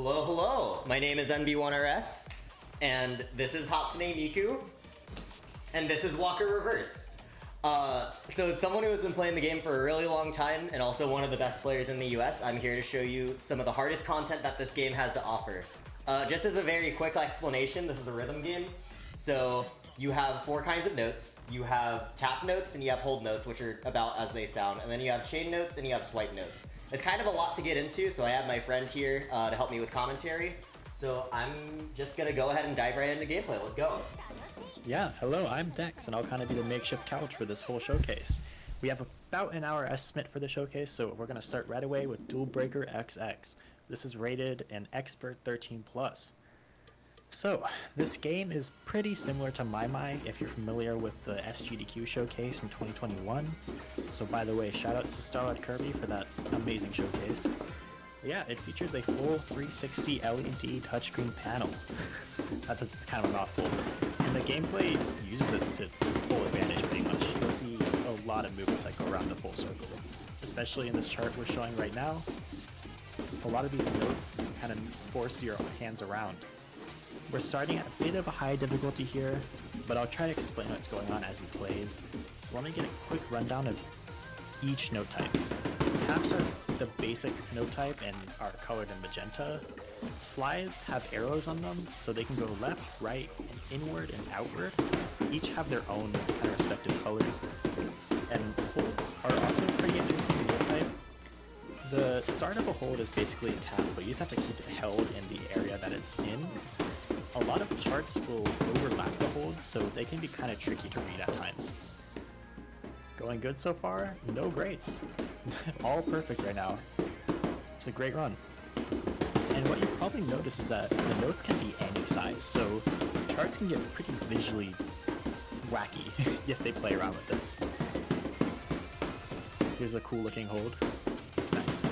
Hello, hello. My name is NB1RS, and this is Hatsune Miku, and this is WACCA Reverse. So as someone who has been playing the game for a really long time, and also one of the best players in the US, I'm here to show you some of the hardest content that this game has to offer. Just as a very quick explanation, this is a rhythm game. So you have 4 kinds of notes. You have tap notes and you have hold notes, which are about as they sound. And then you have chain notes and you have swipe notes. It's kind of a lot to get into, so I have my friend here to help me with commentary. So I'm just gonna go ahead and dive right into gameplay. Let's go. Yeah, hello, I'm Dex, and I'll kind of be the makeshift couch for this whole showcase. We have about an hour estimate for the showcase, so we're gonna start right away with Dual Breaker XX. This is rated an Expert 13+. So, this game is pretty similar to My if you're familiar with the SGDQ showcase from 2021. So by the way, shoutouts to Starlight Kirby for that amazing showcase. Yeah, it features a full 360 LED touchscreen panel. That's kind of a mouthful. And the gameplay uses this to its full advantage pretty much. You'll see a lot of movements that go around the full circle. Especially in this chart we're showing right now. A lot of these notes kind of force your hands around. We're starting at a bit of a high difficulty here, but I'll try to explain what's going on as he plays. So let me get a quick rundown of each note type. Taps are the basic note type and are colored in magenta. Slides have arrows on them, so they can go left, right, and inward and outward. So each have their own kind of respective colors. And holds are also pretty interesting note type. The start of a hold is basically a tap, but you just have to keep it held in the area that it's in. A lot of charts will overlap the holds, so they can be kind of tricky to read at times. Going good so far? No greats. All perfect right now. It's a great run. And what you'll probably notice is that the notes can be any size, so charts can get pretty visually wacky if they play around with this. Here's a cool looking hold. Nice.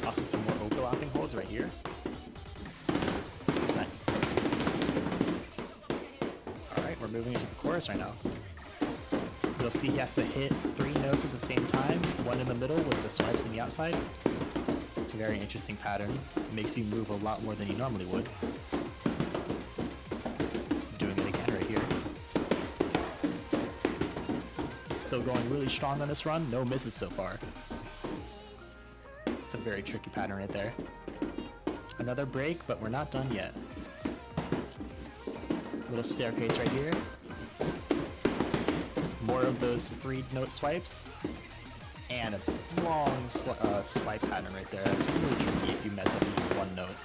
Also some more overlapping holds right here. Nice. Alright, we're moving into the chorus right now. You'll see he has to hit 3 notes at the same time, one in the middle with the swipes on the outside. It's a very interesting pattern. It makes you move a lot more than you normally would. Doing it again right here. Still going really strong on this run, no misses so far. It's a very tricky pattern right there. Another break, but we're not done yet. Little staircase right here. More of those 3-note swipes. And a long swipe pattern right there. It's really tricky if you mess up even one note.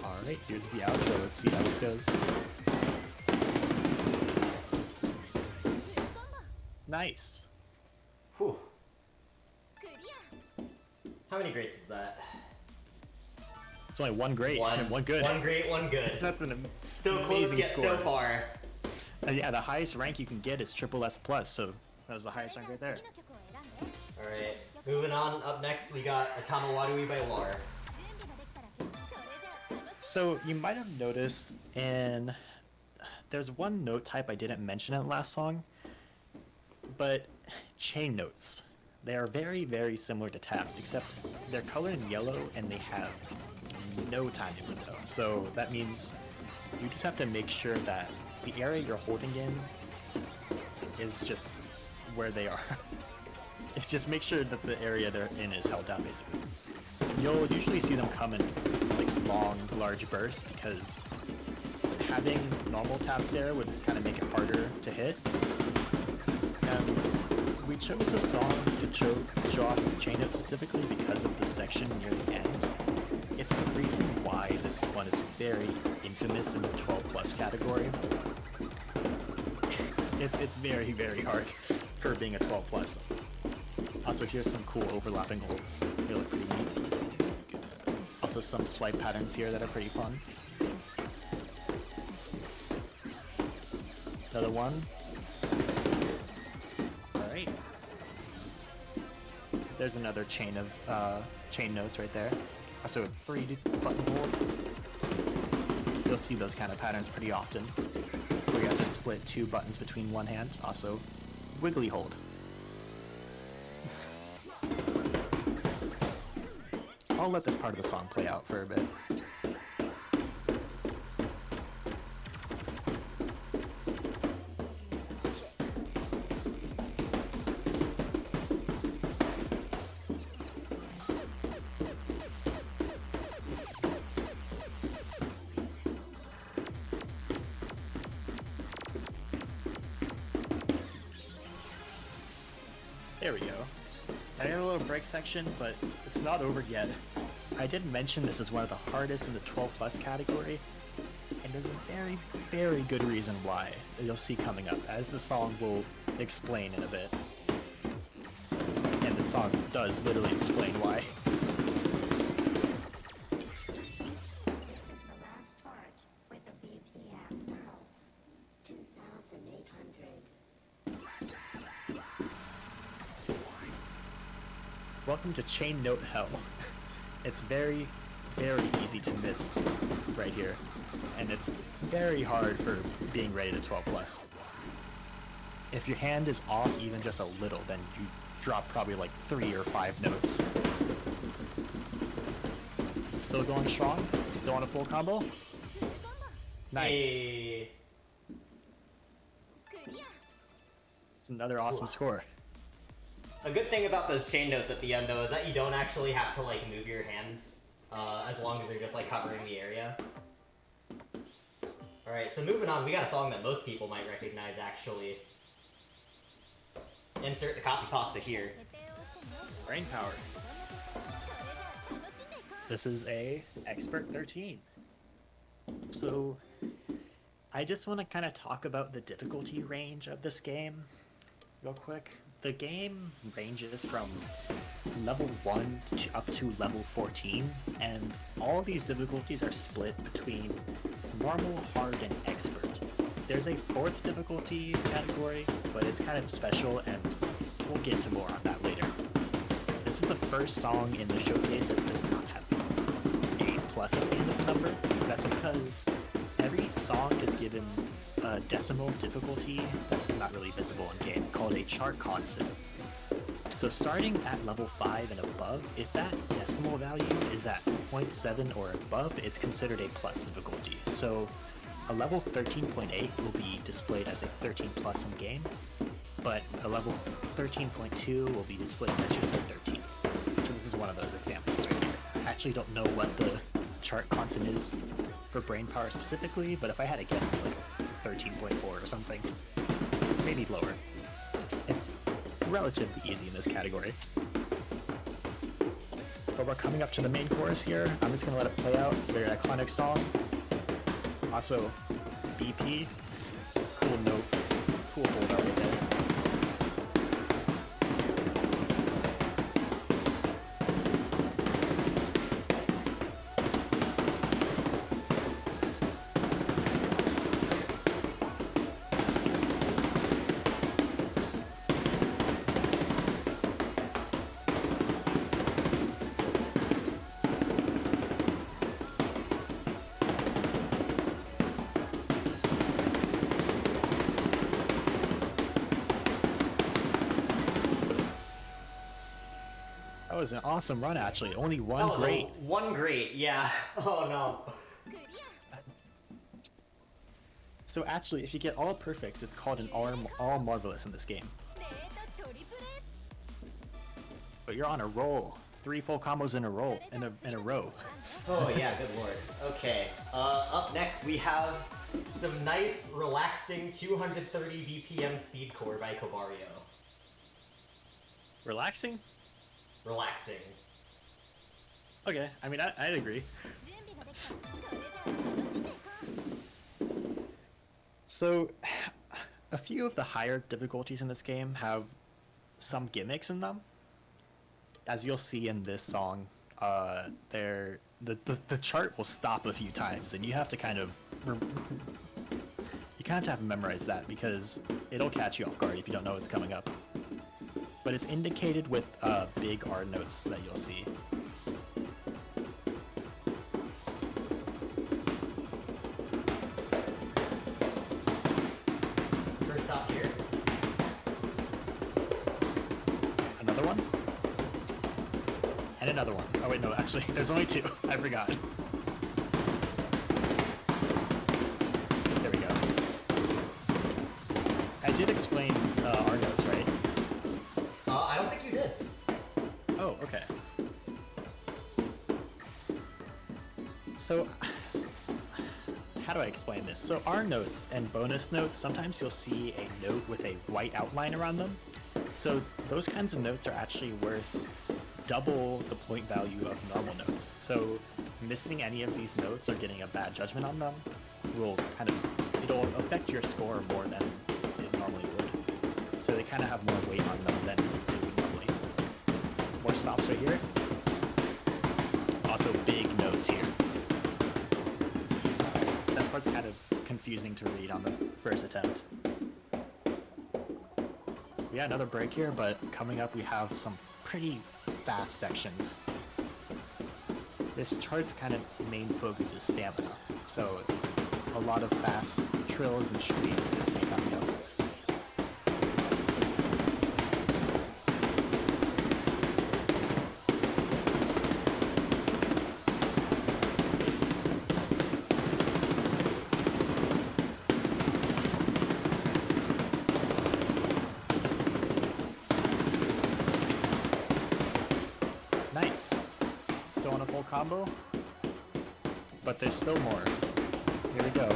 Alright, here's the outro. Let's see how this goes. Nice. Whew. How many greats is that? It's only one great and one good. One great, one good. That's an so amazing close yet score. so far. Yeah, the highest rank you can get is SSS+, so that was the highest rank right there. Alright, moving on. Up next, we got Atama by War. So you might have noticed there's one note type I didn't mention in the last song, but chain notes. They are very, very similar to taps, except they're colored in yellow and they have no timing window. So that means you just have to make sure that the area you're holding in is just where they are. It's just make sure that the area they're in is held down, basically. You'll usually see them come in like long, large bursts because having normal taps there would kind of make it harder to hit. We chose a song to show off the chain note specifically because of the section near the end. It's the reason why this one is very infamous in the 12+ category. It's very, very hard for being a 12+. Also, here's some cool overlapping holds. They look pretty neat. Also, some swipe patterns here that are pretty fun. Another one. Alright. There's another chain of chain notes right there. Also a 3-button hold. You'll see those kind of patterns pretty often, where you have to split 2 buttons between one hand. Also, wiggly hold. I'll let this part of the song play out for a bit. There we go. I got a little break section, but it's not over yet. I did mention this is one of the hardest in the 12 plus category, and there's a very, very good reason why that you'll see coming up, as the song will explain in a bit. And the song does literally explain why. This is the last part with the BPM now. 2,800. Welcome to Chain Note Hell. It's very, very easy to miss right here, and it's very hard for being rated at 12 plus. If your hand is off even just a little, then you drop probably like 3 or 5 notes. Still going strong? Still on a full combo? Nice. Hey. It's another awesome score. A good thing about those chain notes at the end, though, is that you don't actually have to like move your hands, as long as they're just like covering the area. All right, so moving on, we got a song that most people might recognize, actually. Insert the copy pasta here. Brain power. This is a Expert 13. So, I just want to kind of talk about the difficulty range of this game real quick. The game ranges from level 1 up to level 14, and all of these difficulties are split between normal, hard, and expert. There's a 4th difficulty category, but it's kind of special, and we'll get to more on that later. This is the first song in the showcase that does not have a plus at the end of the number. That's because every song is given a decimal difficulty that's not really visible in game, called a chart constant. So starting at level 5 and above, if that decimal value is at 0.7 or above, it's considered a plus difficulty. So a level 13.8 will be displayed as a 13 plus in game, but a level 13.2 will be displayed as just a 13. So this is one of those examples right here. I actually don't know what the chart constant is for brain power specifically, but if I had to guess, it's like 13.4 or something. Maybe lower. It's relatively easy in this category. But we're coming up to the main chorus here. I'm just gonna let it play out. It's a very iconic song. Also, BP. Cool note. Cool hold out right there. That was an awesome run, actually. Only one great. One great, yeah. Oh no. So actually, if you get all perfects, it's called an all marvelous in this game. But you're on a roll. 3 full combos in a row. Oh yeah, good lord. Okay. Up next we have some nice, relaxing 230 BPM speedcore by Kobario. Relaxing? Relaxing. Okay, I mean, I'd agree. So, a few of the higher difficulties in this game have some gimmicks in them. As you'll see in this song, the chart will stop a few times, and you have to kind of have to memorize that because it'll catch you off guard if you don't know what's coming up. But it's indicated with big R notes that you'll see. First stop here. Another one. And another one. Oh wait, no, actually, there's only two. I forgot. There we go. I did explain our notes, right? I don't think you did. Oh, okay. So, how do I explain this? So our notes and bonus notes, sometimes you'll see a note with a white outline around them. So those kinds of notes are actually worth double the point value of normal notes. So missing any of these notes or getting a bad judgment on them will it'll affect your score more than it normally would. So they kind of have more weight on them than they would normally. More stops right here. Also big notes here. That part's kind of confusing to read on the first attempt. Yeah, another break here, but coming up we have some pretty fast sections. This chart's kind of main focus is stamina, so a lot of fast trills and shrieks you'll see coming up. Nice. Still on a full combo, but there's still more. Here we go.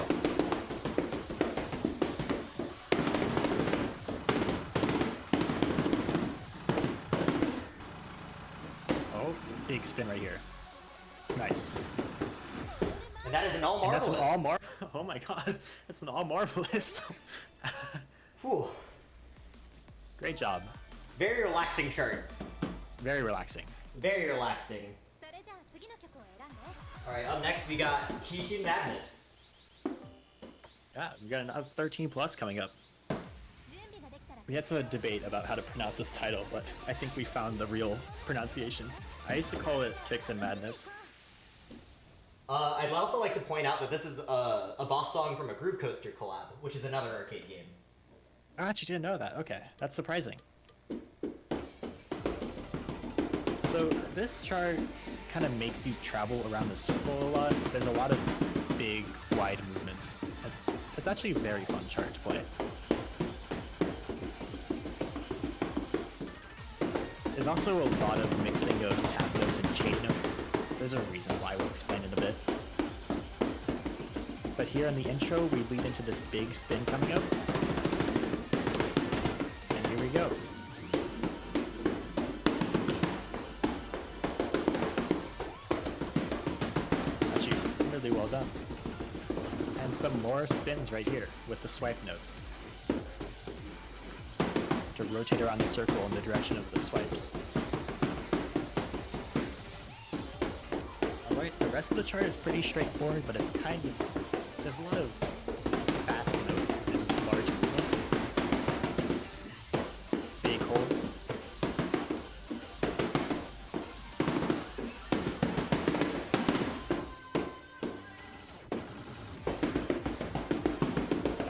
Oh, big spin right here. Nice. And that is an all And marvelous. that's an all Oh my god, that's an all marvelous. Whew. Great job. Very relaxing chart. Very relaxing. Very relaxing. それじゃあ次の曲を選んで。 Alright, up next we got Kishi Madness. Yeah, we got another 13 plus coming up. 準備ができたら。 We had some debate about how to pronounce this title, but I think we found the real pronunciation. I used to call it Kicks and Madness. I'd also like to point out that this is a boss song from a Groove Coaster collab, which is another arcade game. I actually didn't know that. Okay, that's surprising. So this chart kind of makes you travel around the circle a lot. There's a lot of big, wide movements. It's actually a very fun chart to play. There's also a lot of mixing of tap notes and chain notes. There's a reason why, we'll explain in a bit. But here in the intro, we lead into this big spin coming up. And here we go. Actually, really well done. And some more spins right here with the swipe notes. To rotate around the circle in the direction of the swipes. Alright, the rest of the chart is pretty straightforward, but it's kind of... there's a lot of fast notes and large movements. Big holds.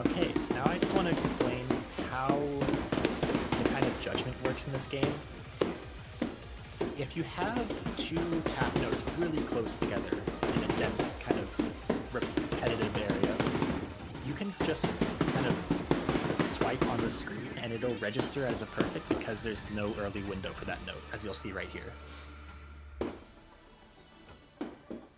Okay, now I just want to explain how the kind of judgment works in this game. If you have two tap notes really close together in a dense kind of repetitive area, you can just kind of swipe on the screen and it'll register as a perfect because there's no early window for that note, as you'll see right here.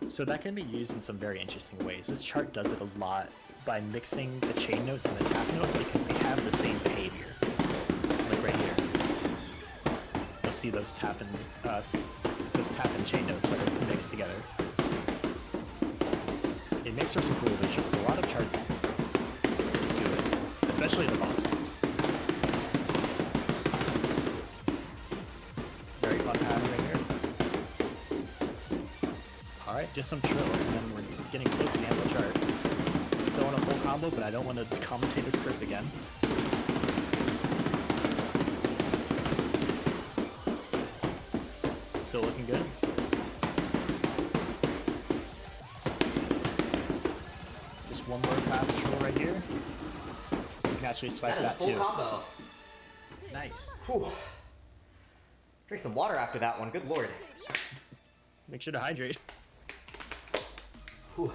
So that can be used in some very interesting ways. This chart does it a lot by mixing the chain notes and the tap notes because they have the same behavior. Like right here. You'll see those tap and chain notes sort of mixed together. It makes for some cool visuals. A lot of charts do it, especially the boss songs. Very fun pattern right here. Alright, just some trills, and then we're getting close to the end of the chart. Still on a full combo, but I don't want to commentate this curse again. Still looking good. Just one more fast trill right here. You can actually swipe that Full too. combo. Nice. Whew. Drink some water after that one, good lord. Make sure to hydrate. Whew.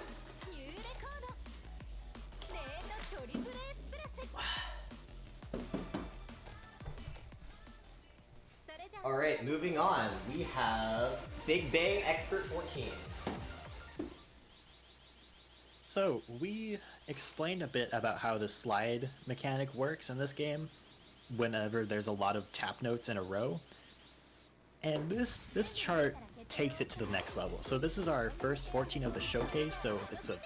Alright, moving on. We have Big Bang Expert 14. So, we explained a bit about how the slide mechanic works in this game whenever there's a lot of tap notes in a row. And this chart takes it to the next level. So this is our first 14 of the showcase, so it's a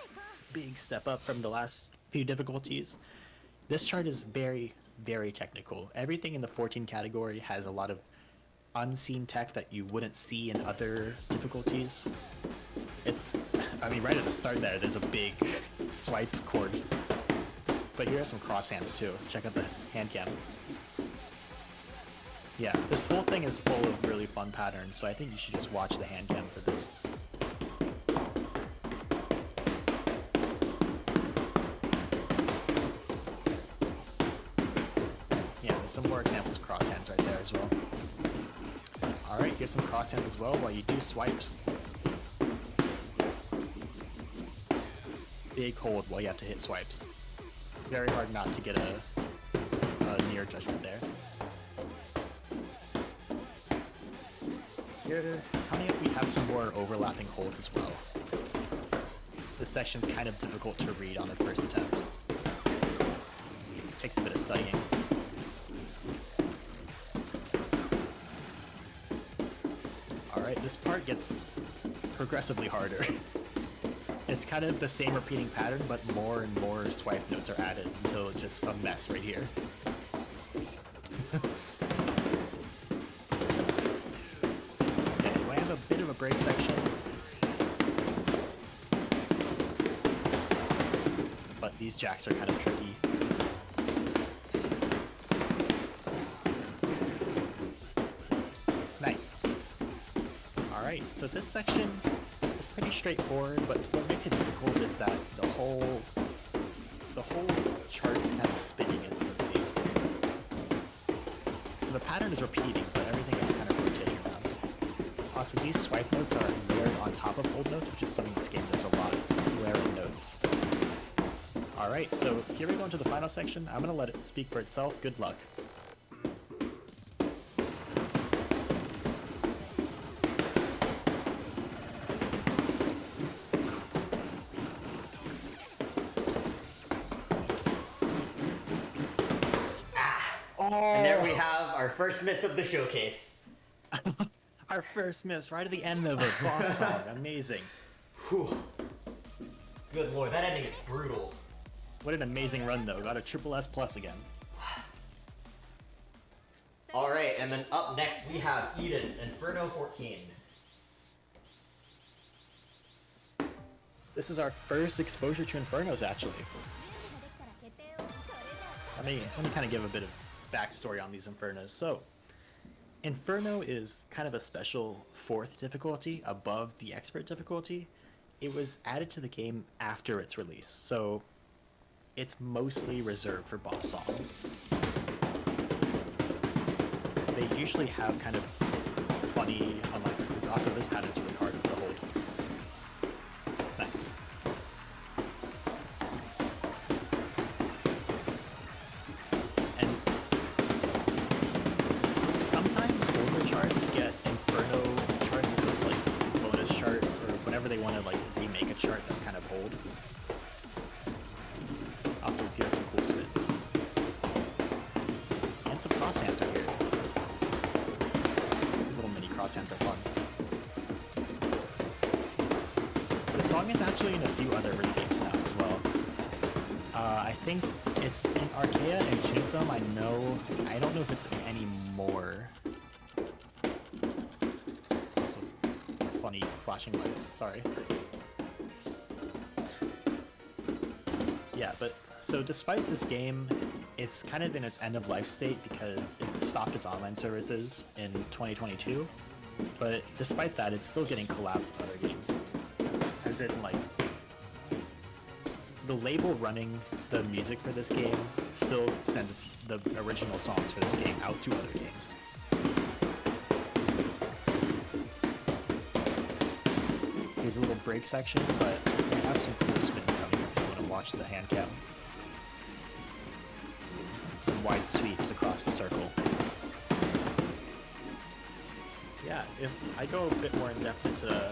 big step up from the last few difficulties. This chart is very, very technical. Everything in the 14 category has a lot of unseen tech that you wouldn't see in other difficulties. I mean, right at the start there's a big swipe chord. But here are some cross hands too. Check out the hand cam. Yeah, this whole thing is full of really fun patterns, so I think you should just watch the hand cam for this. Yeah, there's some more examples of cross hands right there as well. Alright, here's some cross hands as well while you do swipes. Big hold while you have to hit swipes. Very hard not to get a near judgment there. Here, coming up, we have some more overlapping holds as well. This section's kind of difficult to read on the first attempt. It takes a bit of studying. Alright, this part gets progressively harder. It's kind of the same repeating pattern, but more and more swipe notes are added until it's just a mess right here. Okay, I have a bit of a break section. But these jacks are kind of tricky. Nice. Alright, so this section is pretty straightforward, but what makes it difficult is that the whole chart is kind of spinning, as you can see. So the pattern is repeating, but everything is kind of rotating around. Also, these swipe notes are layered on top of hold notes, which is something this game does a lot, layering notes. Alright, so here we go into the final section. I'm gonna let it speak for itself. Good luck. And there we have our first miss of the showcase. Our first miss, right at the end of a boss song. Amazing. Whew. Good lord, that ending is brutal. What an amazing run, though. Got a triple S plus again. Alright, and then up next we have Eden, Inferno 14. This is our first exposure to Infernos, actually. Let me kind of give a bit of backstory on these Infernos. So, Inferno is kind of a special 4th difficulty above the expert difficulty. It was added to the game after its release, so it's mostly reserved for boss songs. They usually have kind of funny, unlike, because also this pattern's really hard to hold. Nice. And sometimes older charts get Inferno charts as a like bonus chart, or whenever they want to like remake a chart that's kind of old. Also, here are some cool spins. And some cross hands are here. These little mini cross hands are fun. The song is actually in a few other early games now as well. I think it's in Archaea and Chinthum. I don't know if it's anymore. Also, funny flashing lights, sorry. Yeah, but so despite this game, it's kind of in its end of life state because it stopped its online services in 2022. But despite that, it's still getting collabs with other games. As in, like, the label running the music for this game still sends the original songs for this game out to other games. break section, but we have some cool spins coming if you want to watch the hand cam. Some wide sweeps across the circle. Yeah, if I go a bit more in depth into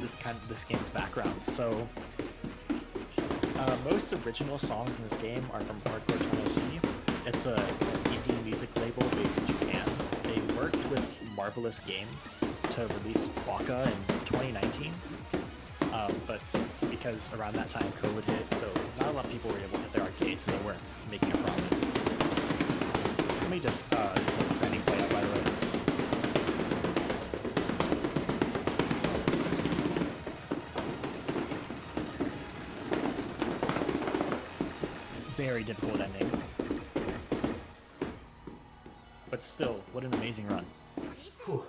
this game's background, so most original songs in this game are from Hardcore Technology. It's a indie music label based in Japan. They worked with Marvelous Games to release WACCA in 2019, but because around that time COVID hit, so not a lot of people were able to hit their arcades and they weren't making a profit. Let me just let this ending play out, by the way. Very difficult ending. But still, what an amazing run. Whew.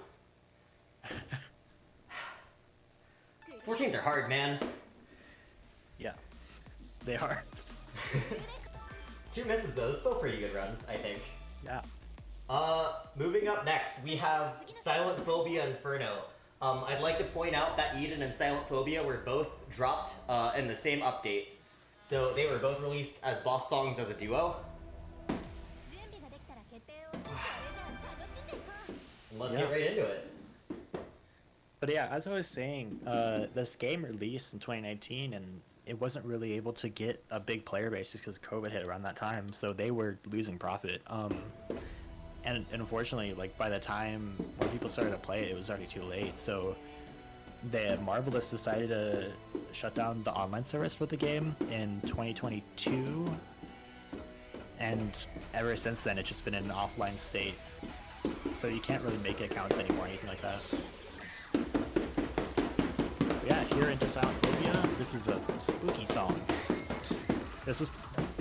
14s are hard, man. Yeah, they are. 2 misses though, that's still a pretty good run, I think. Yeah. Moving up next, we have Silent Phobia Inferno. I'd like to point out that Eden and Silent Phobia were both dropped in the same update. So they were both released as boss songs as a duo. And let's get right into it. But yeah, as I was saying, this game released in 2019 and it wasn't really able to get a big player base just because COVID hit around that time, so they were losing profit. And unfortunately, like by the time more people started to play it, it was already too late. So the Marvelous decided to shut down the online service for the game in 2022, and ever since then it's just been in an offline state. So you can't really make accounts anymore or anything like that. But yeah, here into Silent Phobia, this is a spooky song. This is,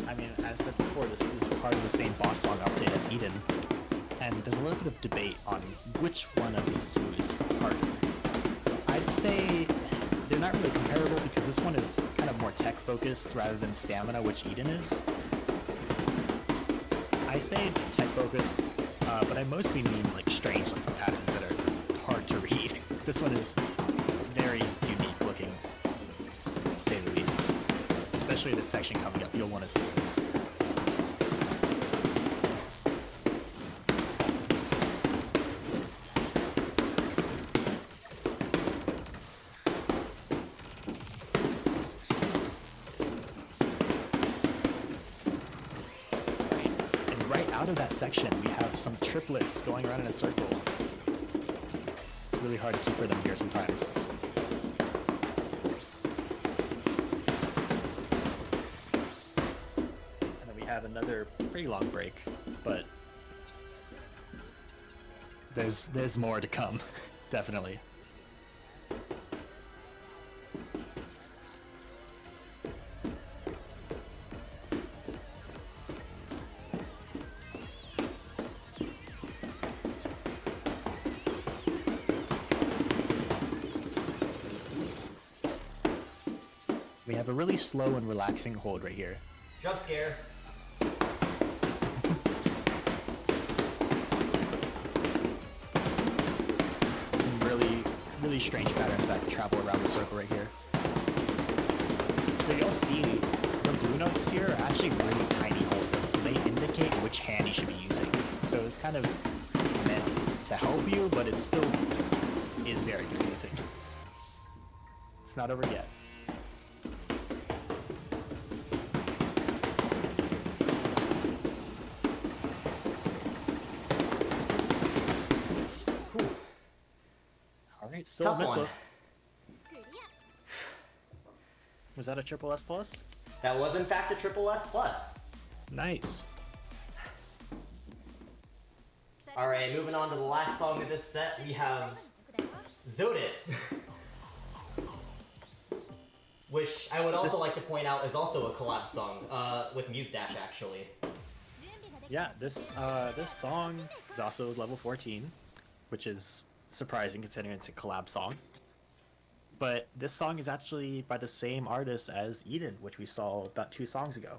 I mean, as I said before, this is part of the same boss song update as Eden. And there's a little bit of debate on which one of these two is harder. I'd say they're not really comparable because this one is kind of more tech focused rather than stamina, which Eden is. I say tech focused, but I mostly mean like strange looking patterns that are hard to read. This one is very unique looking, to say the least. Especially this section coming up, you'll want to see this. Out of that section, we have some triplets going around in a circle. It's really hard to keep rhythm here sometimes. And then we have another pretty long break, but there's more to come, definitely. We have a really slow and relaxing hold right here. Jump scare. Some really strange patterns that travel around the circle right here. So you'll see the blue notes here are actually really tiny holes, so they indicate which hand you should be using. So it's kind of meant to help you, but it still is very confusing. It's not over yet. Still Tough one. missless. Was that a triple S plus? That was in fact a triple S plus. Nice. Alright, moving on to the last song of this set, we have Zotus. Which I would also like to point out is also a collab song with Muse Dash actually. Yeah, this song is also level 14, which is surprising considering it's a collab song. But this song is actually by the same artist as Eden, which we saw about 2 songs ago.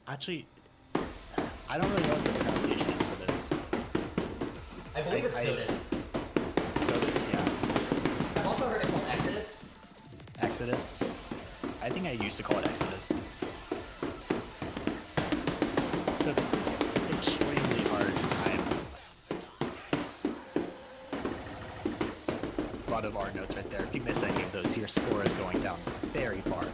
Actually, I don't really know what the pronunciation is for this. I believe it's Zotus. Zotus, yeah. I've also heard it called Exodus. Exodus. I think I used to call it Exodus. So this is extremely hard to time. A lot of R notes right there. If you miss any of those, your score is going down very far.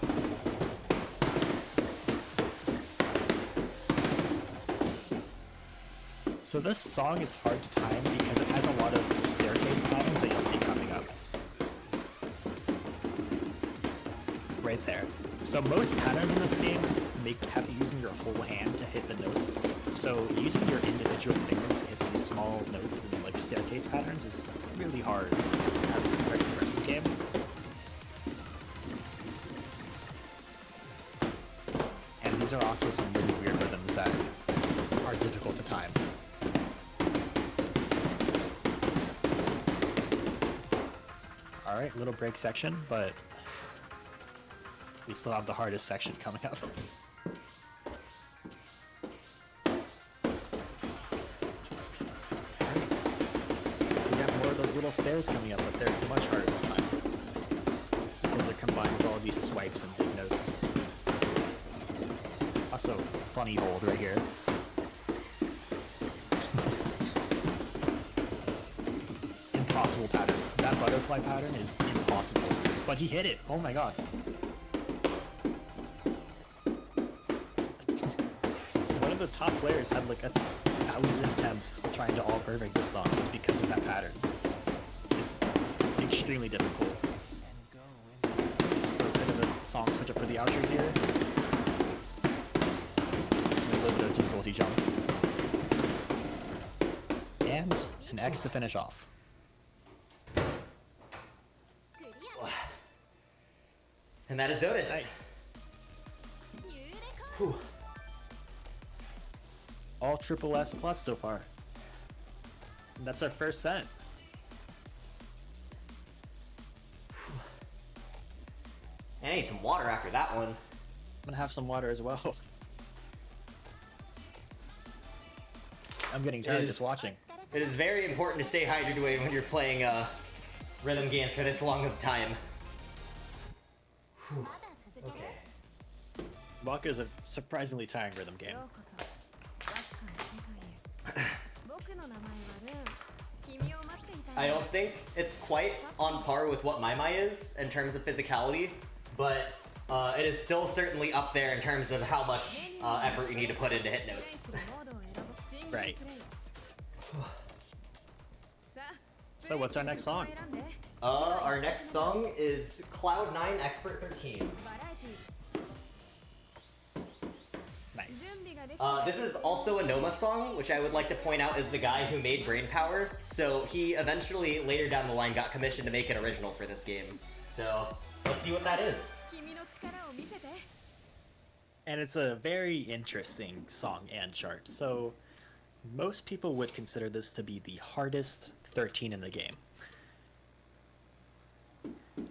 So this song is hard to time because it has a lot of staircase patterns that you'll see coming up. Right there. So most patterns in this game have you using your whole hand to hit the notes. So using your individual fingers to hit these small notes and like staircase patterns is really hard as compared to the rest of the game. And these are also some really weird rhythms that are difficult to time. Alright, little break section, but we still have the hardest section coming up. We got more of those little stairs coming up, but they're much harder this time. Because they're combined with all these swipes and big notes. Also, funny hold right here. Impossible pattern. That butterfly pattern is impossible. But he hit it! Oh my god. One of the top players had like 1,000 attempts trying to all perfect this song just because of that pattern. It's extremely difficult. So a bit of a song switch up for the outro here. A little bit of difficulty jump. And an X to finish off. And that is Zotus. Nice. Whew. All triple S plus so far. And that's our first set. I need some water after that one. I'm gonna have some water as well. I'm getting tired just watching. It is very important to stay hydrated when you're playing rhythm games for this long of time. Whew. Okay. WACCA is a surprisingly tiring rhythm game. I don't think it's quite on par with what Mai is in terms of physicality, but it is still certainly up there in terms of how much effort you need to put into hit notes. Right. So what's our next song? Our next song is Cloud9 Expert 13. Nice. This is also a Noma song, which I would like to point out is the guy who made Brainpower. So he eventually, later down the line, got commissioned to make an original for this game. So let's see what that is. And it's a very interesting song and chart. So most people would consider this to be the hardest 13 in the game.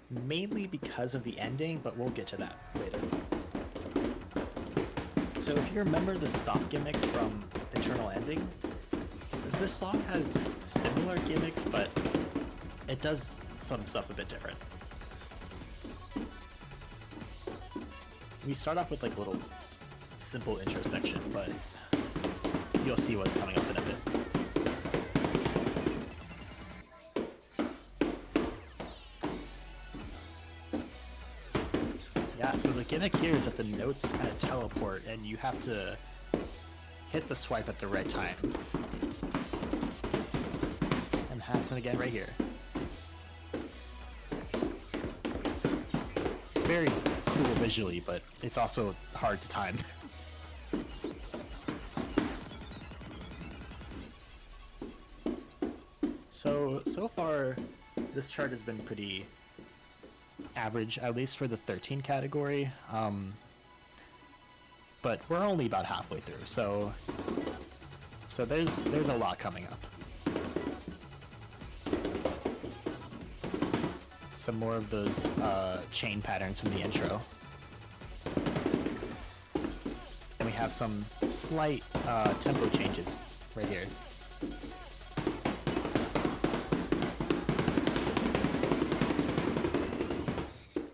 Mainly because of the ending, but we'll get to that later. So if you remember the stop gimmicks from Eternal Ending, this song has similar gimmicks, but it does some stuff a bit different. We start off with like a little simple intro section, but you'll see what's coming up in a bit. Yeah, so the gimmick here is that the notes kind of teleport and you have to hit the swipe at the right time. And happens again right here. It's very cool visually, but it's also hard to time. So far, this chart has been pretty average, at least for the 13 category. But we're only about halfway through, so there's a lot coming up. Some more of those chain patterns from the intro. Then we have some slight tempo changes right here.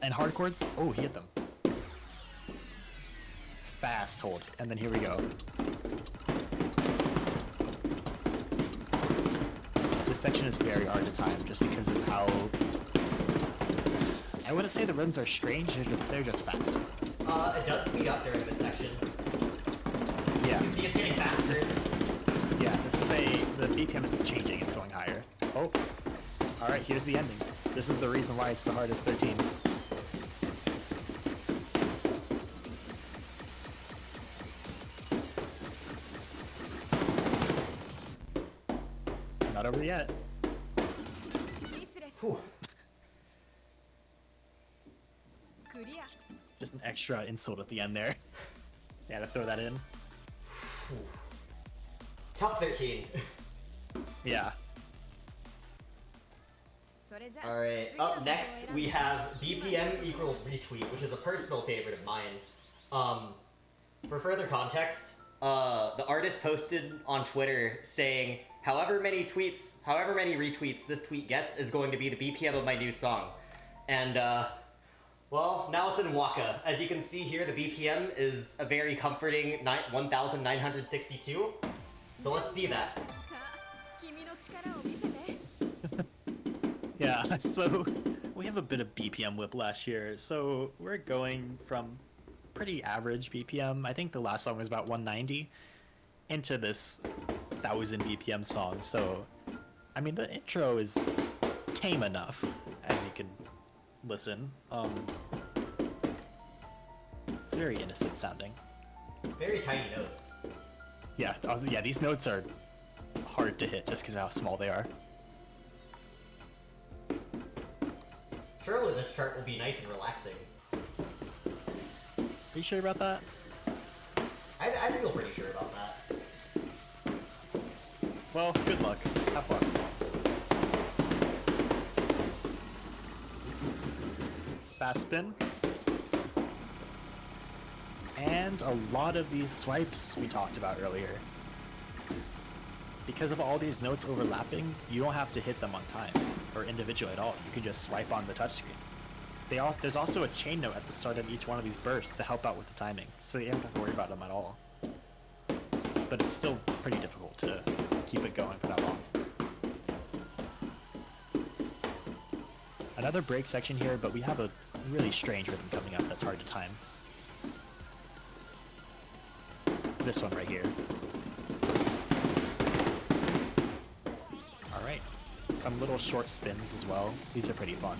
And hard chords. Oh, he hit them. Fast hold, and then here we go. This section is very hard to time just because of how... I wouldn't say the rhythms are strange, they're just fast. It does speed up during this section. Yeah. You can see it's getting faster. The BPM is changing, it's going higher. Oh, alright, here's the ending. This is the reason why it's the hardest 13. Not over yet. Whew. Just an extra insult at the end there. Yeah, to throw that in. Top 13. Yeah. Alright, up next we have BPM equals retweet, which is a personal favorite of mine. For further context, the artist posted on Twitter saying, however many retweets this tweet gets is going to be the BPM of my new song. And, well, now it's in WACCA. As you can see here, the BPM is a very comforting 1,962. So let's see that. Yeah, so we have a bit of BPM whiplash here. So we're going from pretty average BPM, I think the last song was about 190, into this 1,000 BPM song. So, I mean, the intro is tame enough, as you can listen. It's very innocent sounding. Very tiny notes. Yeah, these notes are hard to hit just because of how small they are. Surely this chart will be nice and relaxing. Are you sure about that? I feel pretty sure about that. Well, good luck. Have fun. Fast spin. And a lot of these swipes we talked about earlier. Because of all these notes overlapping, you don't have to hit them on time, or individually at all. You can just swipe on the touchscreen. There's also a chain note at the start of each one of these bursts to help out with the timing, so you don't have to worry about them at all. But it's still pretty difficult to keep it going for that long. Another break section here, but we have a really strange rhythm coming up that's hard to time. This one right here. Alright. Some little short spins as well. These are pretty fun.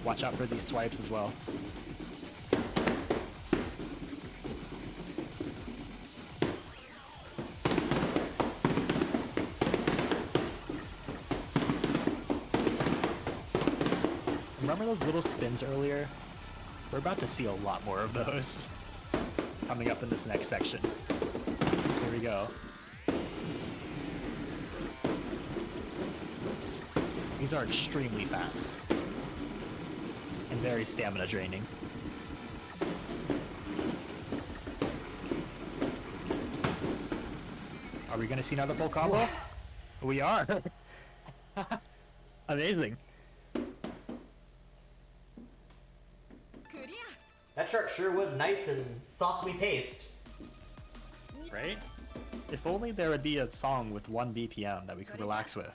Watch out for these swipes as well. Remember those little spins earlier? We're about to see a lot more of those coming up in this next section. Here we go. These are extremely fast and very stamina draining. Are we gonna see another full combo? We are. Amazing. That chart sure was nice and softly paced. Right? If only there would be a song with 1 BPM that we could relax with.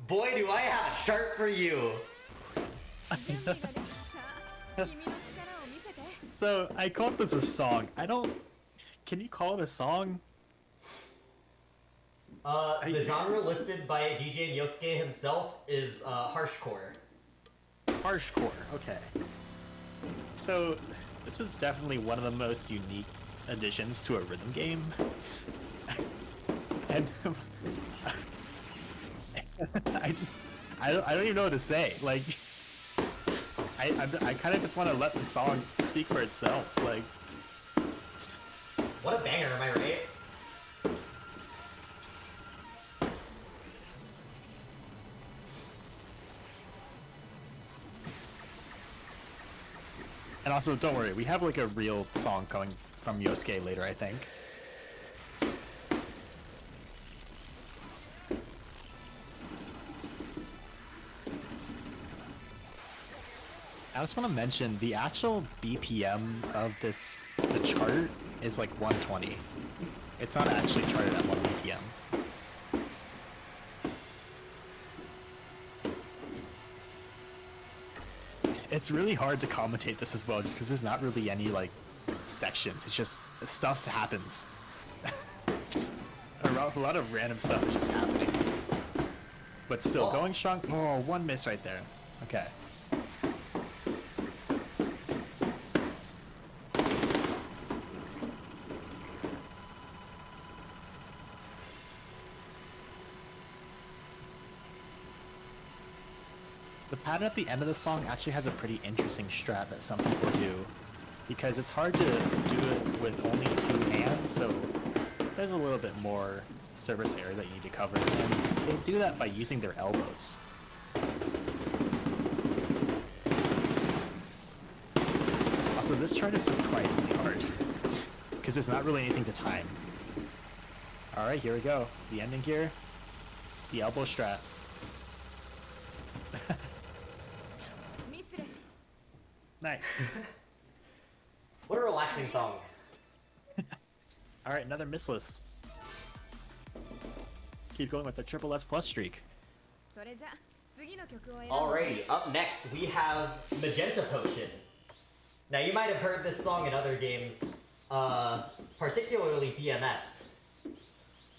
Boy, do I have a chart for you! So, I called this a song. Can you call it a song? The genre listed by DJ Yosuke himself is harshcore. Harshcore, okay. So, this was definitely one of the most unique additions to a rhythm game. And I don't even know what to say. Like, I kind of just want to let the song speak for itself. Like, what a banger, am I right? and also, don't worry, we have like a real song coming from Yosuke later, I think. just want to mention the actual BPM of the chart is like 120. It's not actually charted at 1 BPM. It's really hard to commentate this as well, just because there's not really any like sections. It's just stuff happens. A lot of random stuff is just happening. But still, going strong. Oh, one miss right there. Okay. The pattern at the end of the song actually has a pretty interesting strat that some people do, because it's hard to do it with only 2 hands, so there's a little bit more surface area that you need to cover, and they do that by using their elbows. Also, this chart is surprisingly hard, because there's not really anything to time. Alright, here we go. The ending here. The elbow strat. Nice. What a relaxing song. Alright, another missless. Keep going with the triple S plus streak. Alrighty, up next we have Magenta Potion. Now you might have heard this song in other games, particularly BMS.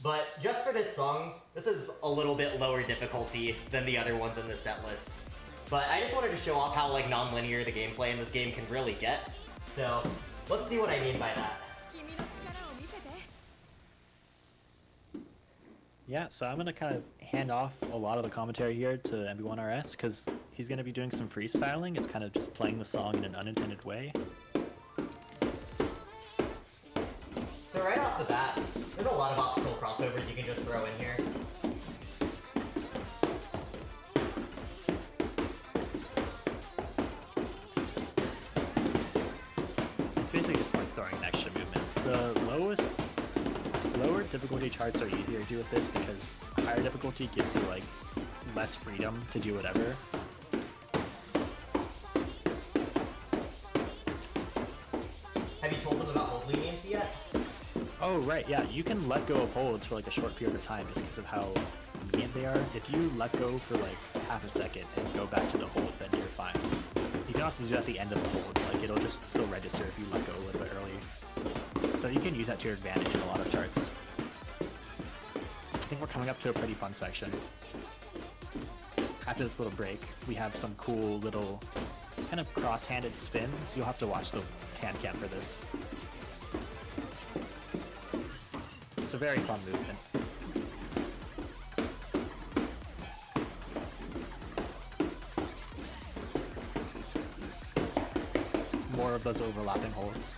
But just for this song, this is a little bit lower difficulty than the other ones in the set list. But I just wanted to show off how like non-linear the gameplay in this game can really get. So let's see what I mean by that. Yeah, so I'm going to kind of hand off a lot of the commentary here to MB1RS, because he's going to be doing some freestyling. It's kind of just playing the song in an unintended way. So right off the bat, there's a lot of optional crossovers you can just throw in here. It's basically just like throwing extra movements. The lower difficulty charts are easier to do with this, because higher difficulty gives you like less freedom to do whatever. Have you told them about hold leniency yet? Oh right, yeah, you can let go of holds for like a short period of time just because of how lenient they are. If you let go for like half a second and go back to the hold, then you're fine. You can also do that at the end of the hold, like it'll just still register if you let go a little bit early. So you can use that to your advantage in a lot of charts. I think we're coming up to a pretty fun section. After this little break, we have some cool little kind of cross-handed spins. You'll have to watch the hand cam for this. It's a very fun movement. More of those overlapping holds.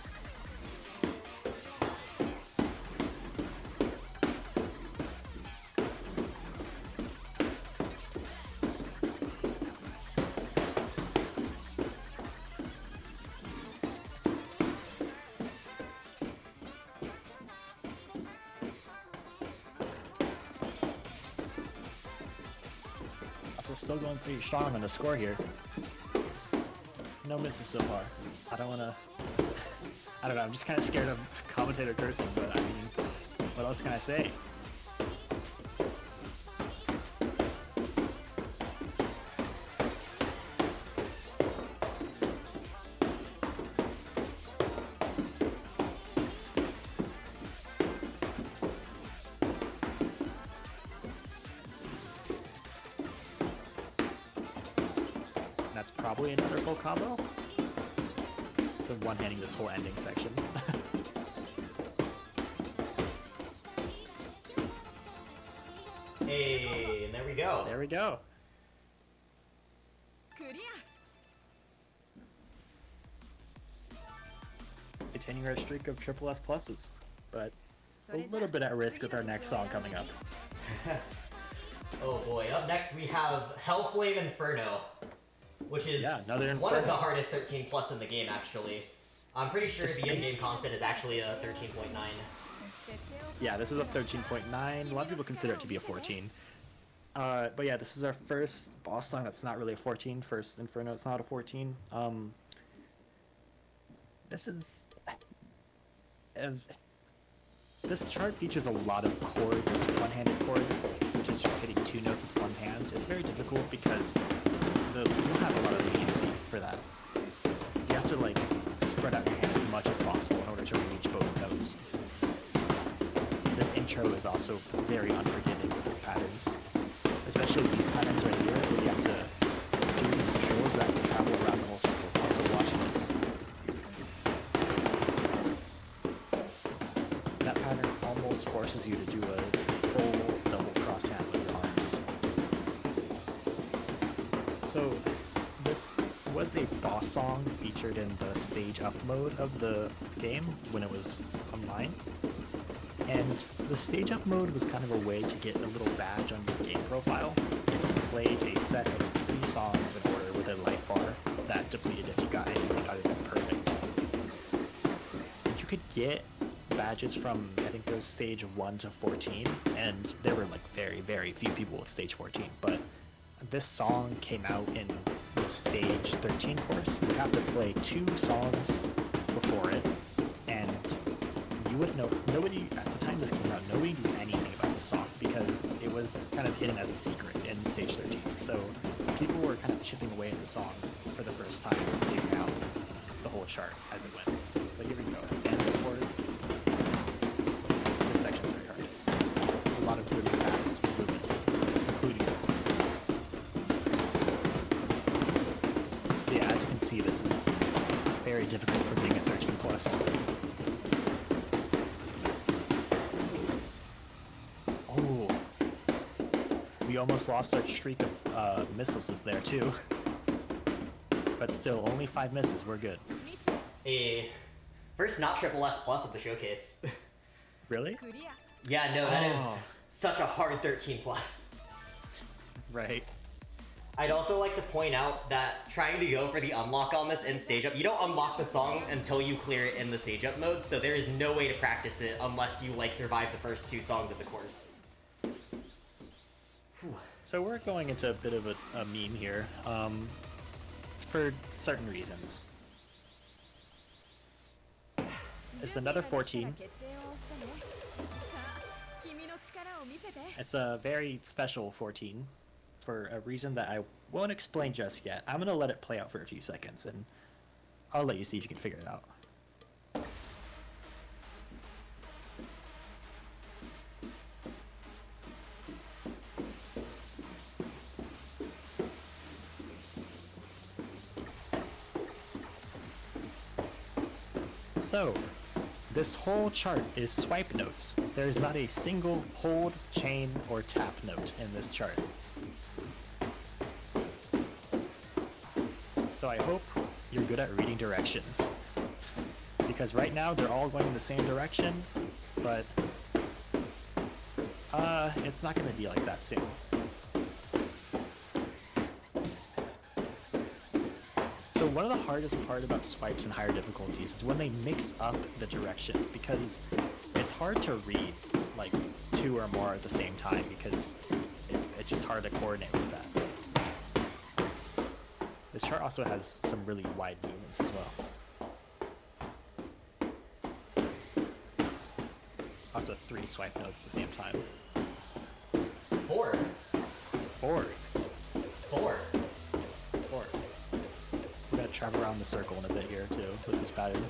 Still going pretty strong on the score here. No misses so far. I don't know, I'm just kind of scared of commentator cursing, but I mean, what else can I say? That's probably another full combo. So one-handing this whole ending section. Hey, and there we go. There we go. Continuing our streak of triple S pluses, but a little bit at risk with our next song coming up. Oh boy, up next we have Hellflame Inferno, which is another one of the Inferno. hardest 13 plus in the game actually. I'm pretty sure the in-game content is actually a 13.9. Yeah, this is a 13.9. A lot of people consider it to be a 14. But yeah, this is our first boss song that's not really a 14. First Inferno, it's not a 14. This is... uh, This chart features a lot of chords, one-handed chords, which is just hitting two notes with one hand. It's very difficult because you don't have a lot of leniency for that. You have to like spread out your hand as much as possible in order to reach both notes. This intro is also very unforgiving with its patterns, especially these patterns right here, where you have to do these drills that travel around the whole circle. Also, watch this. That pattern almost forces you to do a full double cross hand with your arms. So this was a boss song featured in the stage up mode of the game when it was online. And the stage up mode was kind of a way to get a little badge on your game profile if you played a set of 3 songs in order with a life bar that depleted if you got anything other than perfect. And you could get badges from, I think there was stage 1 to 14, and there were like very, very few people with stage 14, but this song came out in the stage 13 course. You have to play 2 songs before it, and you wouldn't know, nobody, at the time this came out, nobody knew anything about the song because it was kind of hidden as a secret in stage 13, so people were kind of chipping away at the song for the first time and figuring out the whole chart as it went. But here we go, and of course, this section's very hard. A lot of really fast movements, including the points. Yeah, as you can see, this is very difficult for being a 13 plus. Oh, we almost lost our streak of misses there too. But still, only 5 misses, we're good. First not triple S plus of the showcase. Really? Yeah, no, that is Oh. such a hard 13 plus. Right. I'd also like to point out that trying to go for the unlock on this in stage up, you don't unlock the song until you clear it in the stage up mode, so there is no way to practice it unless you like survive the first 2 songs of the course. Whew. So we're going into a bit of a meme here, for certain reasons. It's another 14. It's a very special 14 for a reason that I won't explain just yet. I'm gonna let it play out for a few seconds and I'll let you see if you can figure it out. So, this whole chart is swipe notes. There's not a single hold, chain, or tap note in this chart. So I hope you're good at reading directions. Because right now they're all going in the same direction, but it's not gonna be like that soon. So one of the hardest part about swipes in higher difficulties is when they mix up the directions, because it's hard to read like 2 or more at the same time because it's just hard to coordinate with that. This chart also has some really wide movements as well. Also 3 swipe notes at the same time. 4. 4. 4. 4. We're gonna travel around the circle in a bit here too with this pattern.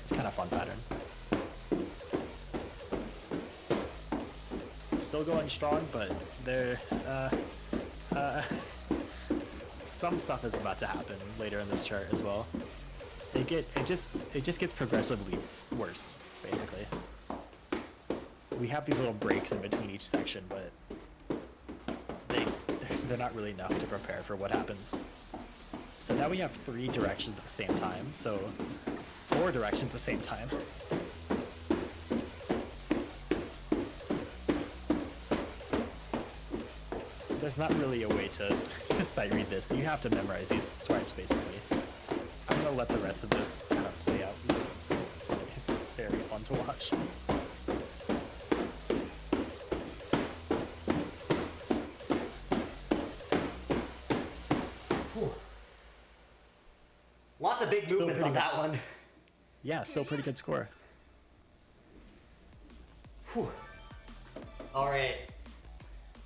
It's kind of fun pattern. Still going strong, but there, some stuff is about to happen later in this chart as well. It just gets progressively worse, basically. We have these little breaks in between each section, but they're not really enough to prepare for what happens. So now we have 3 directions at the same time, so 4 directions at the same time. There's not really a way to sight read this. You have to memorize these swipes, basically. I'm gonna let the rest of this kind of play out because it's very fun to watch. of big Still movements on pretty that one. Yeah, still pretty good score. Whew. All right.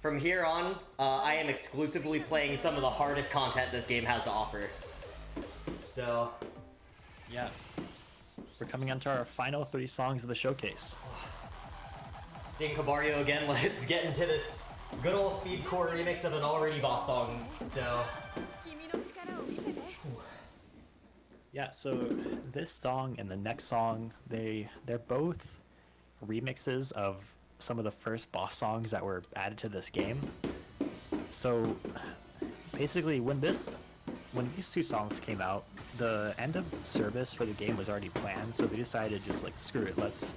From here on, I am exclusively playing some of the hardest content this game has to offer. So, Yeah. We're coming on to our final 3 songs of the showcase. seeing Cabario again, let's get into this good old speedcore remix of an already boss song. So, Yeah, so this song and the next song, they're both remixes of some of the first boss songs that were added to this game. So basically when these 2 songs came out, the end of service for the game was already planned, so they decided just like screw it, let's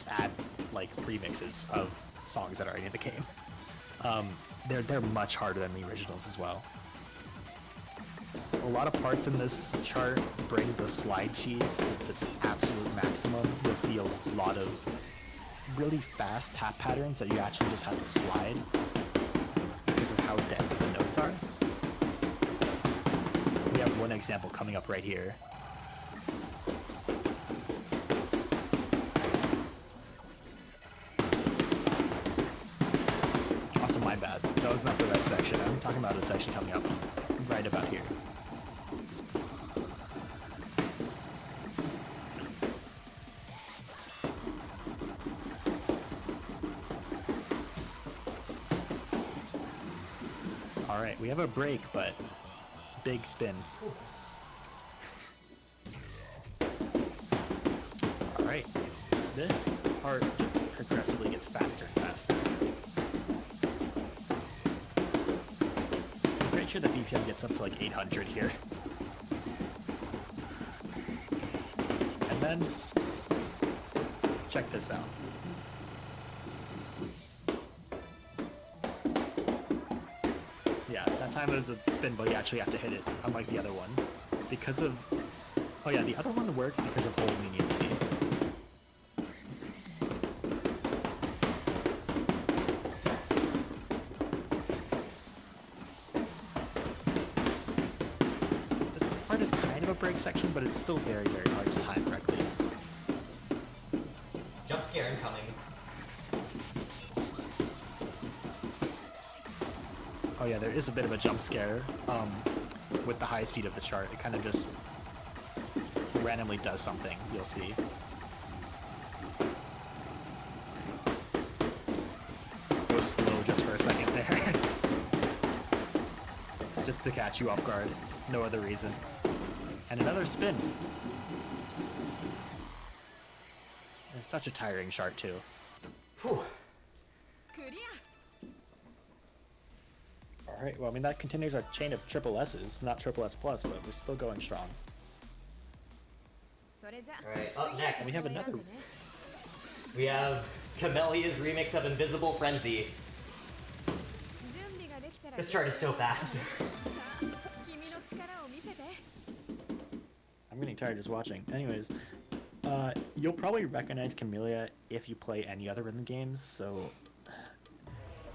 add like remixes of songs that are already in the game. They're much harder than the originals as well. A lot of parts in this chart bring the slide cheese to the absolute maximum. You'll see a lot of really fast tap patterns that you actually just have to slide because of how dense the notes are. We have one example coming up right here. Also, my bad. That was not the right section. I'm talking about the section coming up right about here. Alright, we have a break, but big spin. Alright, this part just progressively gets faster and faster. I'm pretty sure the BPM gets up to like 800 here. And then, check this out. Yeah, that time it was a spin, but you actually have to hit it, unlike the other one. Because of... Oh yeah, the other one works because of hold leniency. This part is kind of a break section, but it's still very, very hard to time correctly. jump scare incoming. Oh yeah, there is a bit of a jump scare with the high speed of the chart. It kind of just randomly does something, you'll see. Go slow just for a second there. Just to catch you off guard. No other reason. And another spin. It's such a tiring chart too. Whew. Alright, well I mean that continues our chain of triple S's, not triple S plus, but we're still going strong. Alright, up next, And we have another... we have Camelia's remix of Invisible Frenzy. This chart is so fast. I'm getting tired just watching. Anyways, you'll probably recognize Camellia if you play any other rhythm games, so...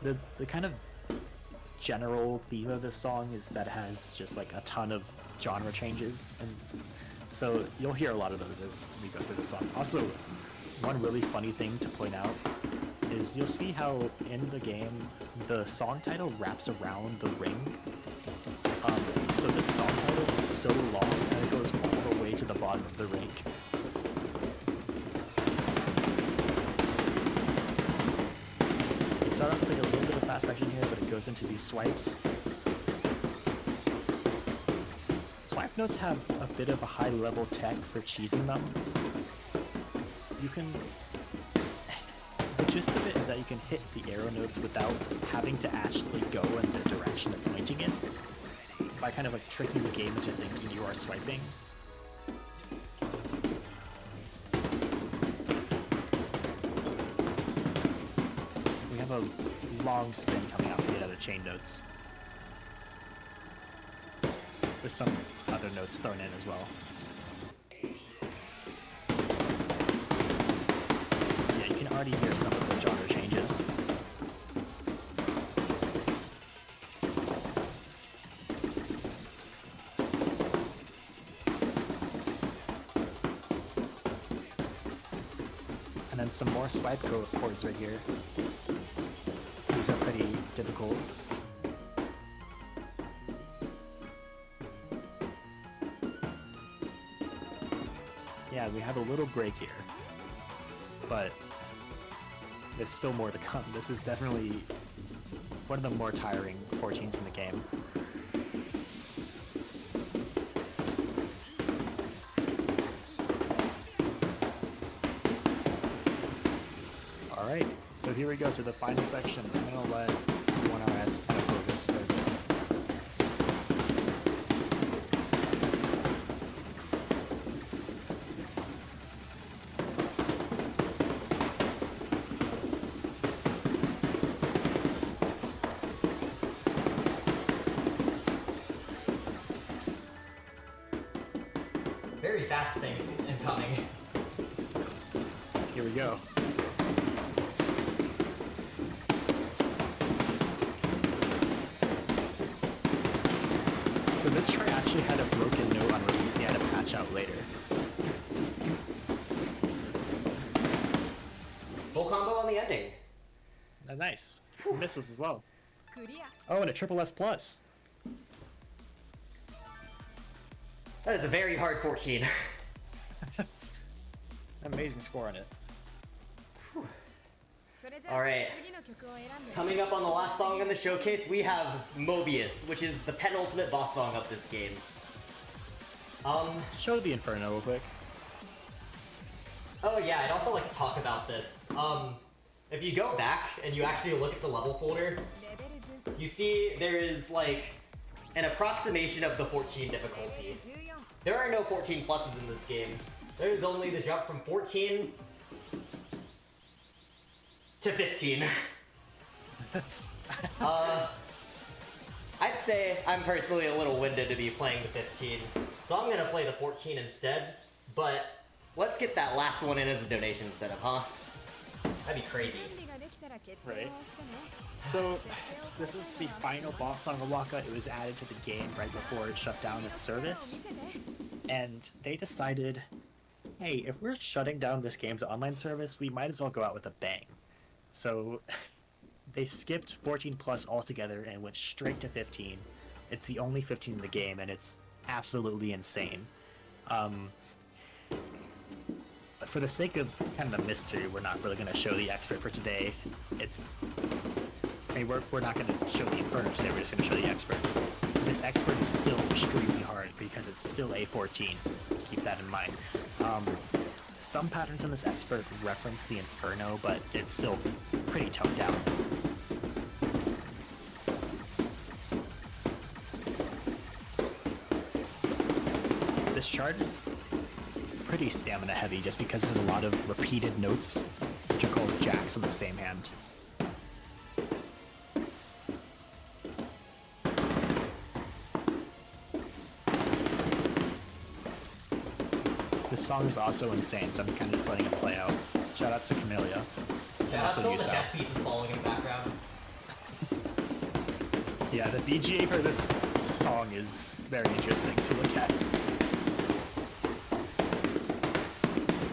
The kind of general theme of this song is that it has just like a ton of genre changes, and so you'll hear a lot of those as we go through the song. Also, one really funny thing to point out is you'll see how in the game the song title wraps around the ring. So the song title is so long and it goes all the way to the bottom of the ring. Start off with like a little bit of fast section here, but it goes into these swipes. Swipe notes have a bit of a high level tech for cheesing them. You can... The gist of it is that you can hit the arrow notes without having to actually go in the direction they're pointing in, by kind of like tricking the game into thinking you are swiping. We have a long spin coming out to get other chain notes. There's some other notes thrown in as well. Yeah, you can already hear some of the genre changes. And then some more swipe chords right here. These are pretty difficult. Yeah, we have a little break here, but there's still more to come. This is definitely one of the more tiring 14s in the game. Alright, so here we go to the final section. I'm gonna let 1RS kind of focus for a bit. Very fast things incoming. Here we go. So this tray actually had a broken note on release they had to patch out later. Full combo on the ending. Nice. Misses as well. Oh, and a triple S plus. That is a very hard 14. Amazing score on it. Alright. Coming up on the last song in the showcase, we have Mobius, which is the penultimate boss song of this game. Show the Inferno real quick. Oh yeah, I'd also like to talk about this. If you go back and you actually look at the level folder, you see there is like an approximation of the 14 difficulty. There are no 14 pluses in this game. There is only the jump from 14 to 15. I'd say I'm personally a little winded to be playing the 15, so I'm gonna play the 14 instead, but let's get that last one in as a donation setup, huh? That'd be crazy. Right. So, this is the final boss song of WACCA. It was added to the game right before it shut down its service. And they decided, hey, if we're shutting down this game's online service, we might as well go out with a bang. So, they skipped 14 plus altogether and went straight to 15. It's the only 15 in the game, and it's absolutely insane. For the sake of kind of the mystery, we're not really going to show the expert for today. We're not going to show the Inferno today, we're just going to show the expert. This expert is still extremely hard because it's still a 14. Keep that in mind. Some patterns in this expert reference the Inferno, but it's still pretty toned down. This chart is pretty stamina heavy just because there's a lot of repeated notes which are called jacks on the same hand. This song is also insane, so I'm kind of just letting it play out. Shout outs to Camellia. Yeah, that's all the chess pieces following in the background. Yeah, the BGA for this song is very interesting to look at.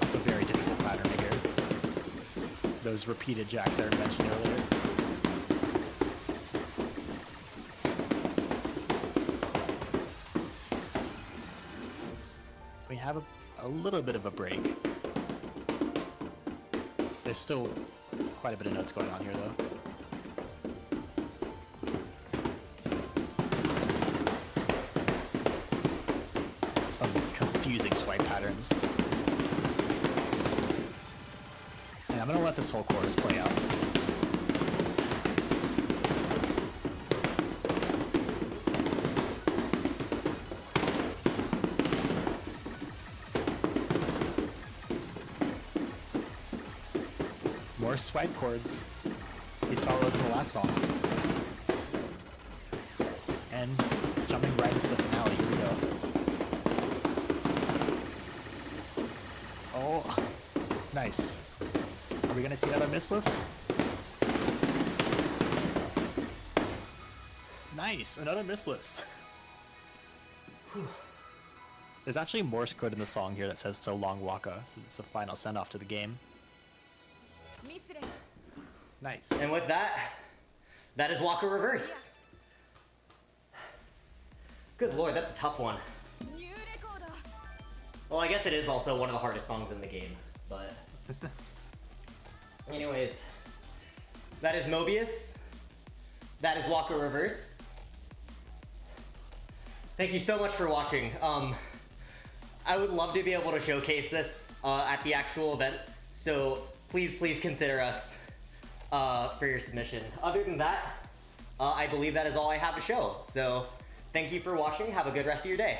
It's a very difficult pattern to hear. Those repeated jacks I mentioned earlier. We have a little bit of a break. There's still quite a bit of notes going on here, though. Some confusing swipe patterns. And I'm gonna let this whole chorus play out. More swipe chords. We saw those in the last song. And jumping right into the finale, here we go. Oh, nice. Are we gonna see another missless? Nice, another missless. There's actually Morse code in the song here that says "So long, WACCA," so it's a final send-off to the game. Nice. And with that, that is WACCA Reverse. Good lord, that's a tough one. Well, I guess it is also one of the hardest songs in the game, but... Anyways, that is Mobius. That is WACCA Reverse. Thank you so much for watching. I would love to be able to showcase this at the actual event, so please consider us for your submission. Other than that, I believe that is all I have to show. So thank you for watching. Have a good rest of your day.